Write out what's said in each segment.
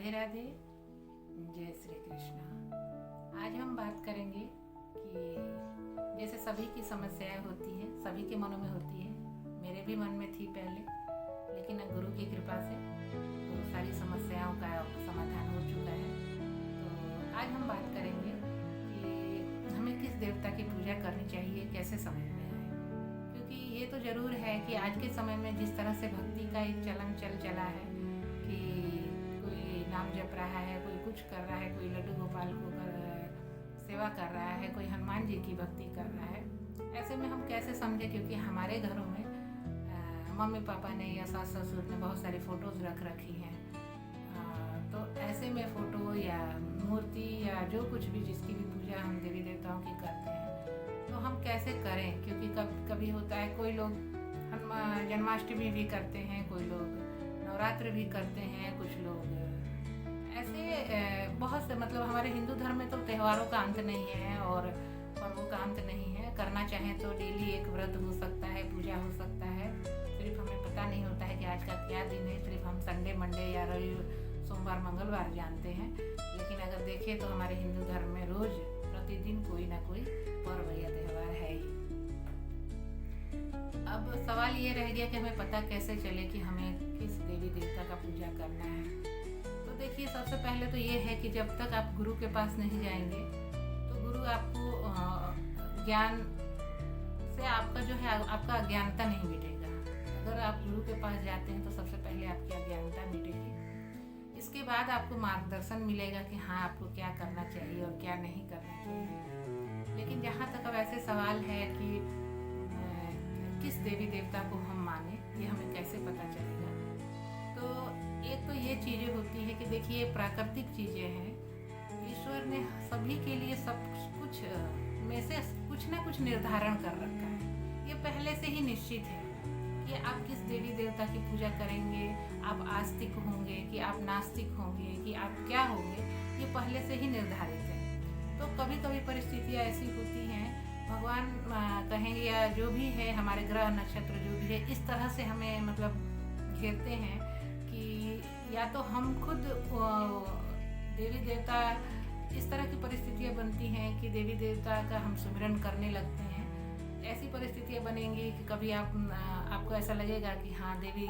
राधे राधे, जय श्री कृष्णा। आज हम बात करेंगे कि जैसे सभी की समस्याएं होती हैं, सभी के मनों में होती है, मेरे भी मन में थी पहले, लेकिन गुरु की कृपा से तो सारी समस्याओं का समाधान हो चुका है। तो आज हम बात करेंगे कि हमें किस देवता की पूजा करनी चाहिए, कैसे समझ में आए। क्योंकि ये तो ज़रूर है कि आज के समय में जिस तरह से भक्ति का एक चलन चला है कि कोई नाम जप रहा है, कोई कुछ कर रहा है, कोई लड्डू गोपाल को सेवा कर रहा है, कोई हनुमान जी की भक्ति कर रहा है। ऐसे में हम कैसे समझे, क्योंकि हमारे घरों में मम्मी पापा ने या सास ससुर ने बहुत सारी फ़ोटोज़ रख रखी हैं। तो ऐसे में फ़ोटो या मूर्ति या जो कुछ भी जिसकी भी पूजा हम देवी देवताओं की करते हैं, तो हम कैसे करें। क्योंकि कभी होता है कोई लोग जन्माष्टमी भी करते हैं, कोई लोग नवरात्र भी करते हैं, कुछ लोग ऐसे बहुत से, मतलब हमारे हिंदू धर्म में तो त्योहारों का अंत नहीं है और पर्वों का अंत नहीं है। करना चाहें तो डेली एक व्रत हो सकता है, पूजा हो सकता है। सिर्फ हमें पता नहीं होता है कि आज का क्या दिन है, सिर्फ हम संडे मंडे या सोमवार मंगलवार जानते हैं। लेकिन अगर देखें तो हमारे हिंदू धर्म में रोज़ प्रतिदिन कोई ना कोई पर्व या त्यौहार है ही। अब सवाल ये रह गया कि हमें पता कैसे चले कि हमें किस देवी देवता का पूजा करना है। तो देखिए, सबसे पहले तो ये है कि जब तक आप गुरु के पास नहीं जाएंगे तो गुरु आपको ज्ञान से आपका जो है आपका अज्ञानता नहीं मिटेगा। अगर आप गुरु के पास जाते हैं तो सबसे पहले आपकी अज्ञानता मिटेगी। इसके बाद आपको मार्गदर्शन मिलेगा कि हाँ, आपको क्या करना चाहिए और क्या नहीं करना चाहिए। लेकिन जहाँ तक अब ऐसे सवाल है कि किस देवी देवता को हम माने, ये हमें कैसे पता चलेगा। तो एक तो ये चीज़ें होती है कि देखिए, प्राकृतिक चीज़ें हैं। ईश्वर ने सभी के लिए सब कुछ में से कुछ ना कुछ निर्धारण कर रखा है। ये पहले से ही निश्चित है कि आप किस देवी देवता की पूजा करेंगे, आप आस्तिक होंगे कि आप नास्तिक होंगे कि आप क्या होंगे, ये पहले से ही निर्धारित है। तो कभी कभी परिस्थितियाँ ऐसी होती हैं, भगवान कहेंगे या जो भी है, हमारे ग्रह नक्षत्र जो भी है, इस तरह से हमें मतलब घेरते हैं कि या तो हम खुद देवी देवता, इस तरह की परिस्थितियाँ बनती हैं कि देवी देवता का हम सुमिरन करने लगते हैं। ऐसी परिस्थितियाँ बनेंगी कि कभी आपको ऐसा लगेगा कि हाँ, देवी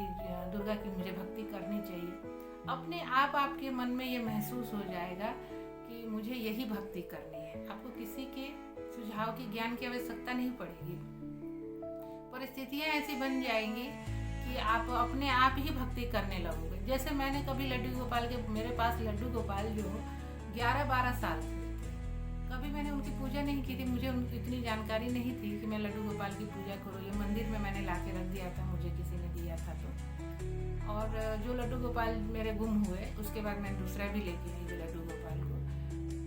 दुर्गा की मुझे भक्ति करनी चाहिए। अपने आप आपके मन में ये महसूस हो जाएगा कि मुझे यही भक्ति करनी है। आपको किसी के सुझाव की, ज्ञान की आवश्यकता नहीं पड़ेगी। परिस्थितियाँ ऐसी बन जाएंगी कि आप अपने आप ही भक्ति करने लगोगे। जैसे मैंने कभी लड्डू गोपाल के, मेरे पास लड्डू गोपाल जो 11-12 साल थे, कभी मैंने उनकी पूजा नहीं की थी। मुझे उनकी इतनी जानकारी नहीं थी कि मैं लड्डू गोपाल की पूजा करूँ। ये मंदिर में मैंने ला के रख दिया था, मुझे किसी ने दिया था। तो और जो लड्डू गोपाल मेरे गुम हुए, उसके बाद मैंने दूसरा भी लेके आई लड्डू गोपाल को।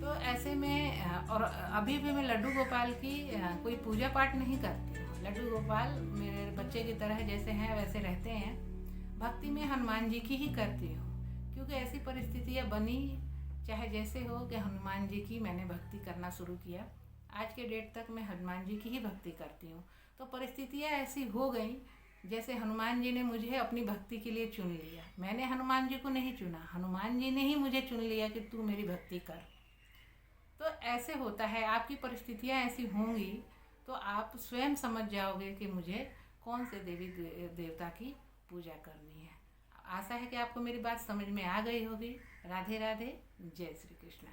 तो ऐसे में और अभी भी मैं लड्डू गोपाल की कोई पूजा पाठ नहीं करती हूँ। लड्डू गोपाल मेरे बच्चे की तरह जैसे हैं वैसे रहते हैं। भक्ति में हनुमान जी की ही करती हूँ, क्योंकि ऐसी परिस्थितियाँ बनी, चाहे जैसे हो, कि हनुमान जी की मैंने भक्ति करना शुरू किया। आज के डेट तक मैं हनुमान जी की ही भक्ति करती हूँ। तो परिस्थितियाँ ऐसी हो गई जैसे हनुमान जी ने मुझे अपनी भक्ति के लिए चुन लिया। मैंने हनुमान जी को नहीं चुना, हनुमान जी ने ही मुझे चुन लिया कि तू मेरी भक्ति कर। तो ऐसे होता है, आपकी परिस्थितियाँ ऐसी होंगी तो आप स्वयं समझ जाओगे कि मुझे कौन से देवी देवता की पूजा करनी है। आशा है कि आपको मेरी बात समझ में आ गई होगी। राधे राधे, जय श्री कृष्णा।